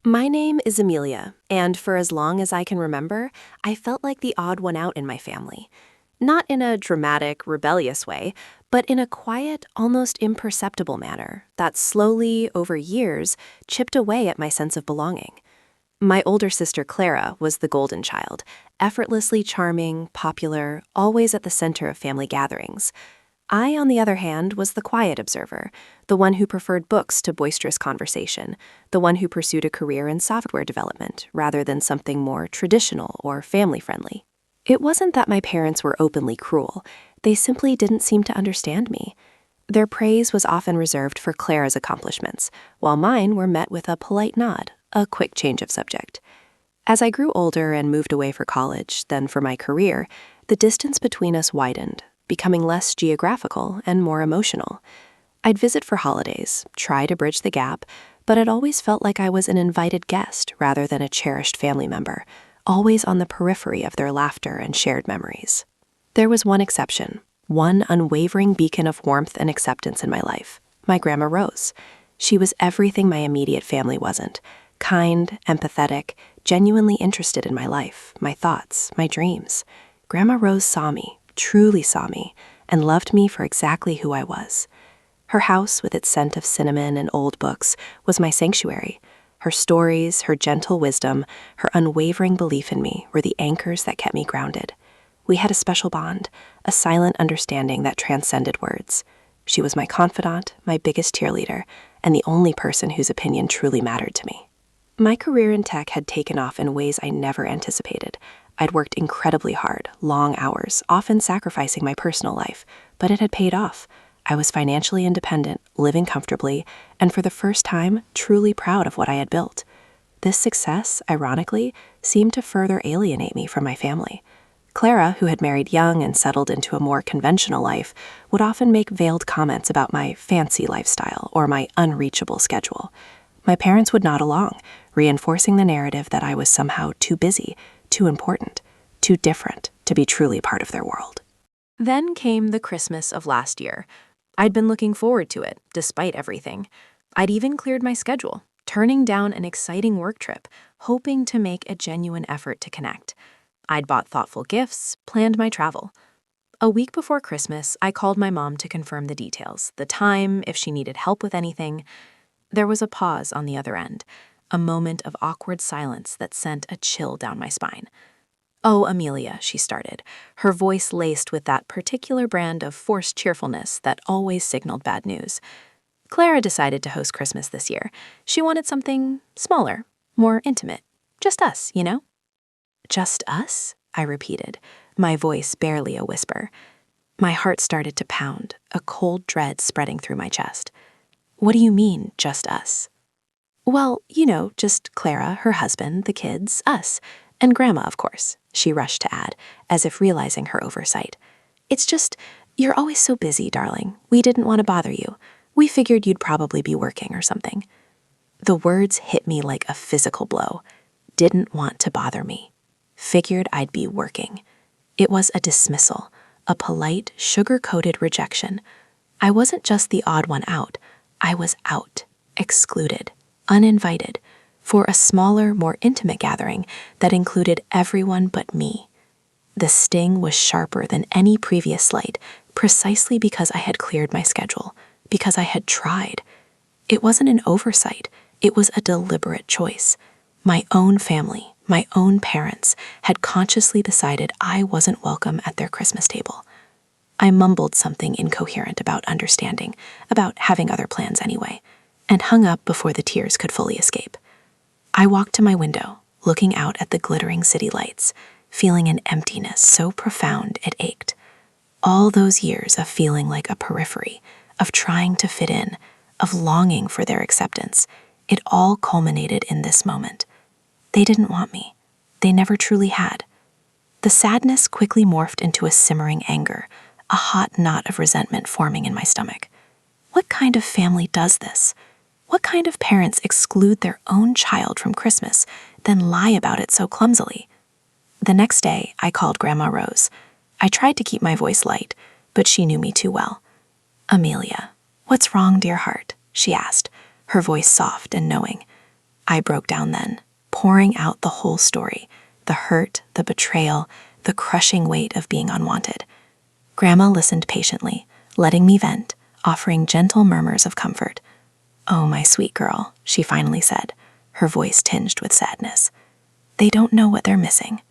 My name is Amelia, and for as long as I can remember, I felt like the odd one out in my family. Not in a dramatic, rebellious way, but in a quiet, almost imperceptible manner that slowly, over years, chipped away at my sense of belonging. My older sister Clara was the golden child, effortlessly charming, popular, always at the center of family gatherings. I, on the other hand, was the quiet observer, the one who preferred books to boisterous conversation, the one who pursued a career in software development rather than something more traditional or family-friendly. It wasn't that my parents were openly cruel. They simply didn't seem to understand me. Their praise was often reserved for Clara's accomplishments, while mine were met with a polite nod, a quick change of subject. As I grew older and moved away for college, then for my career, the distance between us widened, becoming less geographical and more emotional. I'd visit for holidays, try to bridge the gap, but it always felt like I was an invited guest rather than a cherished family member, always on the periphery of their laughter and shared memories. There was one exception, one unwavering beacon of warmth and acceptance in my life, my Grandma Rose. She was everything my immediate family wasn't: kind, empathetic, genuinely interested in my life, my thoughts, my dreams. Grandma Rose saw me, truly saw me, and loved me for exactly who I was. Her house, with its scent of cinnamon and old books, was my sanctuary. Her stories, her gentle wisdom, her unwavering belief in me were the anchors that kept me grounded. We had a special bond, a silent understanding that transcended words. She was my confidant, my biggest cheerleader, and the only person whose opinion truly mattered to me. My career in tech had taken off in ways I never anticipated. I'd worked incredibly hard, long hours, often sacrificing my personal life, but it had paid off. I was financially independent, living comfortably, and for the first time, truly proud of what I had built. This success, ironically, seemed to further alienate me from my family. Clara, who had married young and settled into a more conventional life, would often make veiled comments about my fancy lifestyle or my unreachable schedule. My parents would nod along, reinforcing the narrative that I was somehow too busy, too important, too different to be truly part of their world. Then came the Christmas of last year. I'd been looking forward to it, despite everything. I'd even cleared my schedule, turning down an exciting work trip, hoping to make a genuine effort to connect. I'd bought thoughtful gifts, planned my travel. A week before Christmas, I called my mom to confirm the details, the time, if she needed help with anything. There was a pause on the other end, a moment of awkward silence that sent a chill down my spine. "Oh, Amelia," she started, her voice laced with that particular brand of forced cheerfulness that always signaled bad news. "Clara decided to host Christmas this year. She wanted something smaller, more intimate. Just us, you know?" "Just us?" I repeated, my voice barely a whisper. My heart started to pound, a cold dread spreading through my chest. "What do you mean, just us?" "Well, just Clara, her husband, the kids, us, and Grandma, of course," she rushed to add, as if realizing her oversight. "It's just, you're always so busy, darling. We didn't want to bother you. We figured you'd probably be working or something." The words hit me like a physical blow. Didn't want to bother me. Figured I'd be working. It was a dismissal, a polite, sugar-coated rejection. I wasn't just the odd one out. I was out, excluded, uninvited, for a smaller, more intimate gathering that included everyone but me. The sting was sharper than any previous slight, precisely because I had cleared my schedule, because I had tried. It wasn't an oversight, it was a deliberate choice. My own family, my own parents, had consciously decided I wasn't welcome at their Christmas table. I mumbled something incoherent about understanding, about having other plans anyway, and hung up before the tears could fully escape. I walked to my window, looking out at the glittering city lights, feeling an emptiness so profound it ached. All those years of feeling like a periphery, of trying to fit in, of longing for their acceptance, it all culminated in this moment. They didn't want me. They never truly had. The sadness quickly morphed into a simmering anger, a hot knot of resentment forming in my stomach. What kind of family does this? What kind of parents exclude their own child from Christmas, then lie about it so clumsily? The next day, I called Grandma Rose. I tried to keep my voice light, but she knew me too well. "Amelia, what's wrong, dear heart?" she asked, her voice soft and knowing. I broke down then, pouring out the whole story, the hurt, the betrayal, the crushing weight of being unwanted. Grandma listened patiently, letting me vent, offering gentle murmurs of comfort. "Oh, my sweet girl," she finally said, her voice tinged with sadness. "They don't know what they're missing.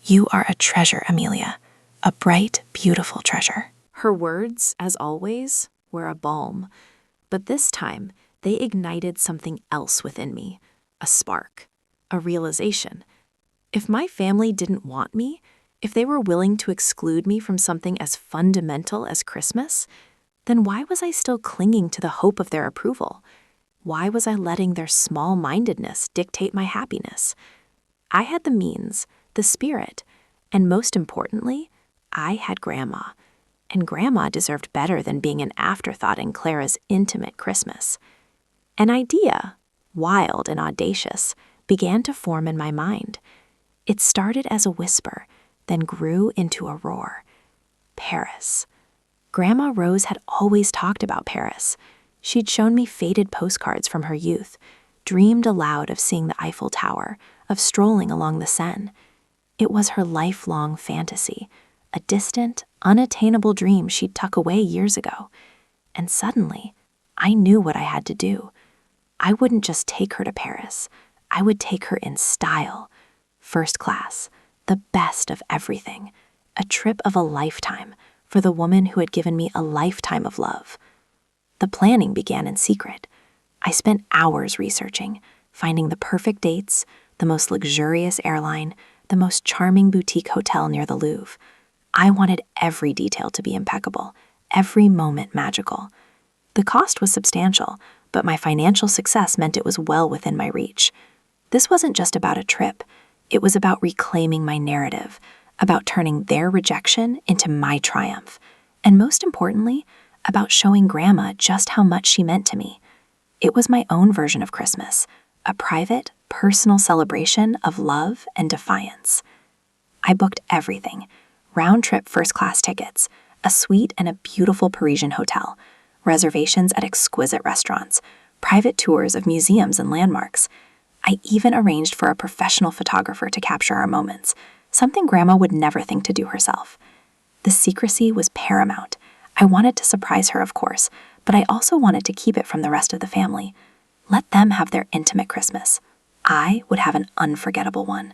You are a treasure, Amelia, a bright, beautiful treasure." Her words, as always, were a balm, but this time they ignited something else within me, a spark, a realization. If my family didn't want me, if they were willing to exclude me from something as fundamental as Christmas, then why was I still clinging to the hope of their approval? Why was I letting their small-mindedness dictate my happiness? I had the means, the spirit, and most importantly, I had Grandma. And Grandma deserved better than being an afterthought in Clara's intimate Christmas. An idea, wild and audacious, began to form in my mind. It started as a whisper, then grew into a roar. Paris. Grandma Rose had always talked about Paris. She'd shown me faded postcards from her youth, dreamed aloud of seeing the Eiffel Tower, of strolling along the Seine. It was her lifelong fantasy, a distant, unattainable dream she'd tuck away years ago. And suddenly, I knew what I had to do. I wouldn't just take her to Paris. I would take her in style. First class, the best of everything. A trip of a lifetime for the woman who had given me a lifetime of love. The planning began in secret. I spent hours researching, finding the perfect dates, the most luxurious airline, the most charming boutique hotel near the Louvre. I wanted every detail to be impeccable, every moment magical. The cost was substantial, but my financial success meant it was well within my reach. This wasn't just about a trip. It was about reclaiming my narrative, about turning their rejection into my triumph, and most importantly, about showing Grandma just how much she meant to me. It was my own version of Christmas, a private, personal celebration of love and defiance. I booked everything: round-trip first-class tickets, a suite in a beautiful Parisian hotel, reservations at exquisite restaurants, private tours of museums and landmarks. I even arranged for a professional photographer to capture our moments, something Grandma would never think to do herself. The secrecy was paramount. I wanted to surprise her, of course, but I also wanted to keep it from the rest of the family. Let them have their intimate Christmas. I would have an unforgettable one.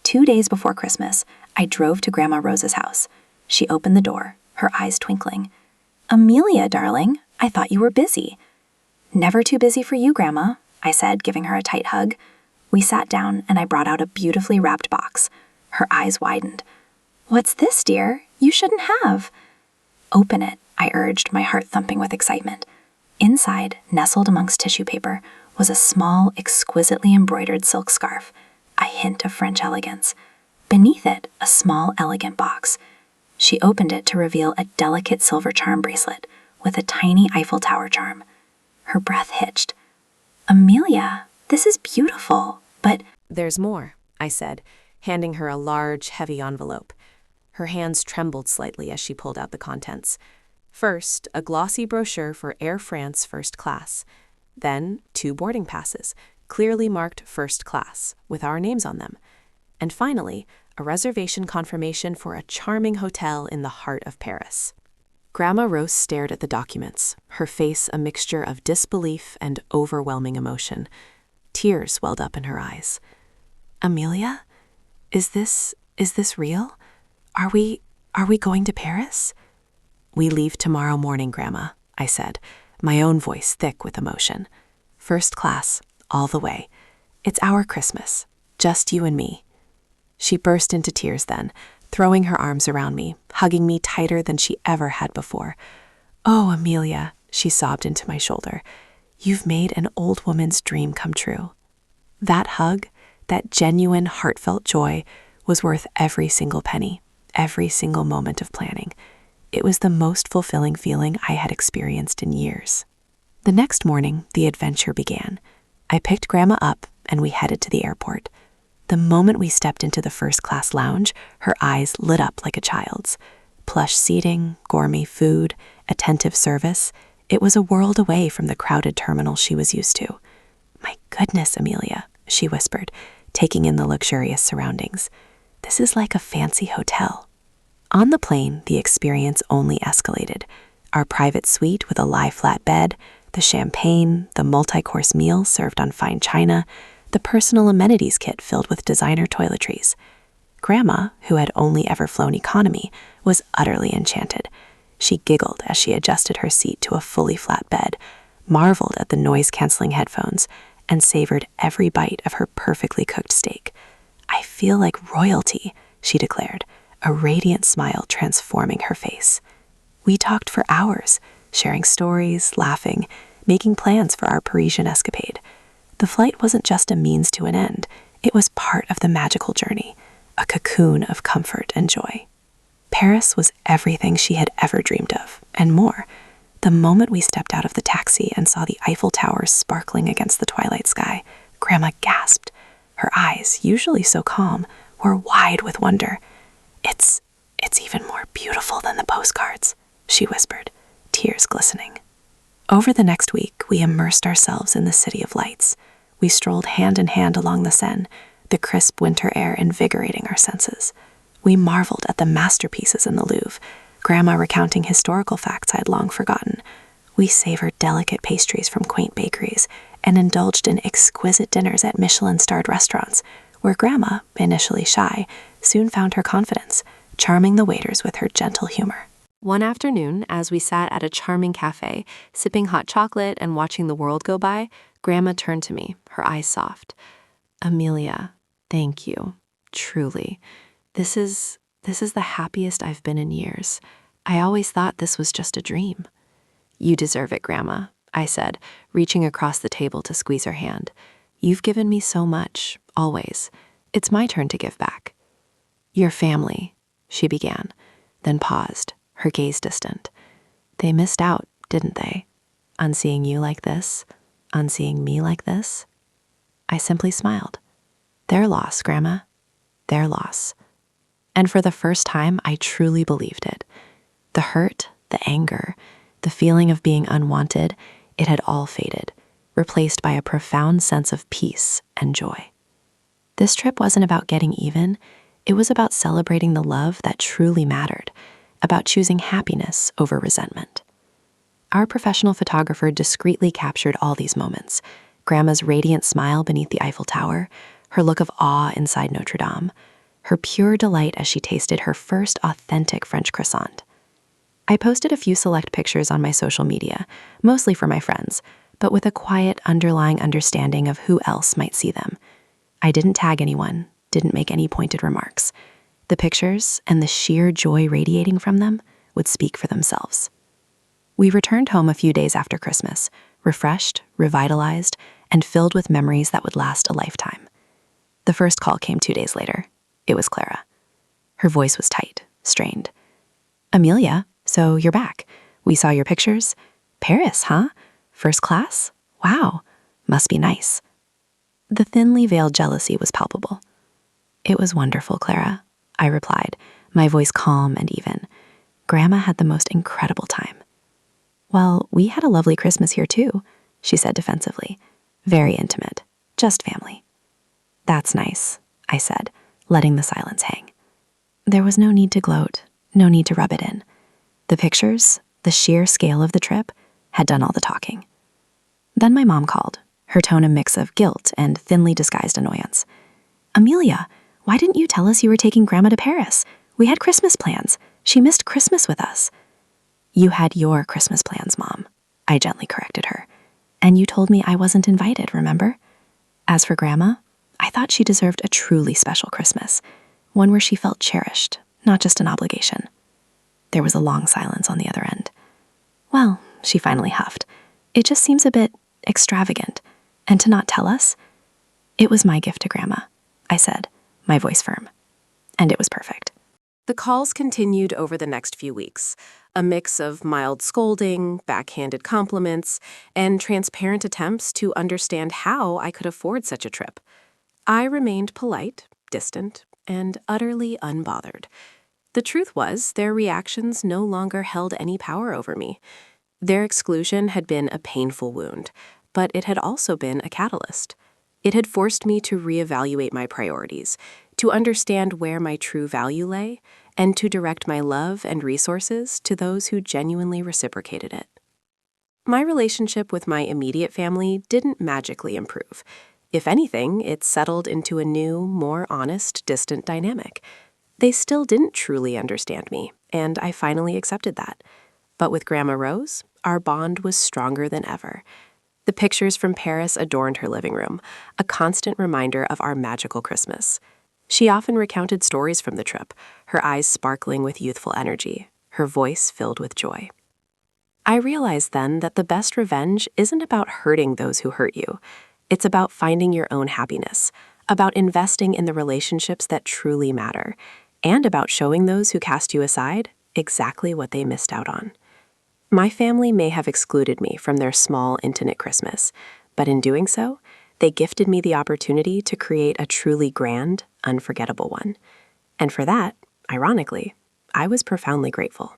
2 days before Christmas, I drove to Grandma Rose's house. She opened the door, her eyes twinkling. "Amelia, darling, I thought you were busy." "Never too busy for you, Grandma," I said, giving her a tight hug. We sat down and I brought out a beautifully wrapped box. Her eyes widened. "What's this, dear? You shouldn't have." "Open it," I urged, my heart thumping with excitement. Inside, nestled amongst tissue paper, was a small, exquisitely embroidered silk scarf, a hint of French elegance. Beneath it, a small, elegant box. She opened it to reveal a delicate silver charm bracelet with a tiny Eiffel Tower charm. Her breath hitched. "Amelia, this is beautiful, but—" "There's more," I said, handing her a large, heavy envelope. Her hands trembled slightly as she pulled out the contents. First, a glossy brochure for Air France First Class. Then, 2 boarding passes, clearly marked First Class, with our names on them. And finally, a reservation confirmation for a charming hotel in the heart of Paris. Grandma Rose stared at the documents, her face a mixture of disbelief and overwhelming emotion. Tears welled up in her eyes. "Amelia, is this real? Are we going to Paris?" "We leave tomorrow morning, Grandma," I said, my own voice thick with emotion. "First class, all the way. It's our Christmas, just you and me." She burst into tears then, throwing her arms around me, hugging me tighter than she ever had before. "Oh, Amelia," she sobbed into my shoulder, "you've made an old woman's dream come true." That hug, that genuine, heartfelt joy, was worth every single penny, every single moment of planning. It was the most fulfilling feeling I had experienced in years. The next morning, the adventure began. I picked Grandma up and we headed to the airport. The moment we stepped into the first-class lounge, her eyes lit up like a child's. Plush seating, gourmet food, attentive service. It was a world away from the crowded terminal she was used to. My goodness, Amelia, she whispered, taking in the luxurious surroundings. This is like a fancy hotel. On the plane, the experience only escalated. Our private suite with a lie-flat bed, the champagne, the multi-course meal served on fine china, the personal amenities kit filled with designer toiletries. Grandma, who had only ever flown economy, was utterly enchanted. She giggled as she adjusted her seat to a fully flat bed, marveled at the noise-canceling headphones, and savored every bite of her perfectly cooked steak. I feel like royalty, she declared, a radiant smile transforming her face. We talked for hours, sharing stories, laughing, making plans for our Parisian escapade. The flight wasn't just a means to an end, it was part of the magical journey, a cocoon of comfort and joy. Paris was everything she had ever dreamed of, and more. The moment we stepped out of the taxi and saw the Eiffel Tower sparkling against the twilight sky, Grandma gasped. Her eyes, usually so calm, were wide with wonder. It's even more beautiful than the postcards, she whispered, tears glistening. Over the next week, we immersed ourselves in the city of lights. We strolled hand in hand along the Seine, the crisp winter air invigorating our senses. We marveled at the masterpieces in the Louvre, Grandma recounting historical facts I'd long forgotten. We savored delicate pastries from quaint bakeries and indulged in exquisite dinners at Michelin-starred restaurants, where Grandma, initially shy, soon found her confidence, charming the waiters with her gentle humor. One afternoon, as we sat at a charming cafe, sipping hot chocolate and watching the world go by, Grandma turned to me, her eyes soft. Amelia, thank you. Truly. This is the happiest I've been in years. I always thought this was just a dream. You deserve it, Grandma, I said, reaching across the table to squeeze her hand. You've given me so much, always. It's my turn to give back. Your family, she began, then paused, her gaze distant. They missed out, didn't they? On seeing you like this, on seeing me like this? I simply smiled. Their loss, Grandma. Their loss. And for the first time, I truly believed it. The hurt, the anger, the feeling of being unwanted, it had all faded, replaced by a profound sense of peace and joy. This trip wasn't about getting even. It was about celebrating the love that truly mattered, about choosing happiness over resentment. Our professional photographer discreetly captured all these moments. Grandma's radiant smile beneath the Eiffel Tower, her look of awe inside Notre Dame, her pure delight as she tasted her first authentic French croissant. I posted a few select pictures on my social media, mostly for my friends, but with a quiet underlying understanding of who else might see them. I didn't tag anyone, didn't make any pointed remarks. The pictures and the sheer joy radiating from them would speak for themselves. We returned home a few days after Christmas, refreshed, revitalized, and filled with memories that would last a lifetime. The first call came 2 days later. It was Clara. Her voice was tight, strained. Amelia, so you're back. We saw your pictures. Paris, huh? First class? Wow. Must be nice. The thinly veiled jealousy was palpable. It was wonderful, Clara, I replied, my voice calm and even. Grandma had the most incredible time. Well, we had a lovely Christmas here too, she said defensively. Very intimate, just family. That's nice, I said, letting the silence hang. There was no need to gloat, no need to rub it in. The pictures, the sheer scale of the trip, had done all the talking. Then my mom called, her tone a mix of guilt and thinly disguised annoyance. Amelia, why didn't you tell us you were taking Grandma to Paris? We had Christmas plans. She missed Christmas with us. You had your Christmas plans, Mom, I gently corrected her. And you told me I wasn't invited, remember? As for Grandma, I thought she deserved a truly special Christmas, one where she felt cherished, not just an obligation. There was a long silence on the other end. Well, she finally huffed, it just seems a bit extravagant. And to not tell us? It was my gift to Grandma, I said, my voice firm. And it was perfect. The calls continued over the next few weeks, a mix of mild scolding, backhanded compliments, and transparent attempts to understand how I could afford such a trip. I remained polite, distant, and utterly unbothered. The truth was, their reactions no longer held any power over me. Their exclusion had been a painful wound, but it had also been a catalyst. It had forced me to reevaluate my priorities, to understand where my true value lay, and to direct my love and resources to those who genuinely reciprocated it. My relationship with my immediate family didn't magically improve. If anything, it settled into a new, more honest, distant dynamic. They still didn't truly understand me, and I finally accepted that. But with Grandma Rose, our bond was stronger than ever. The pictures from Paris adorned her living room, a constant reminder of our magical Christmas. She often recounted stories from the trip, her eyes sparkling with youthful energy, her voice filled with joy. I realized then that the best revenge isn't about hurting those who hurt you. It's about finding your own happiness, about investing in the relationships that truly matter, and about showing those who cast you aside exactly what they missed out on. My family may have excluded me from their small, intimate Christmas, but in doing so, they gifted me the opportunity to create a truly grand, unforgettable one. And for that, ironically, I was profoundly grateful.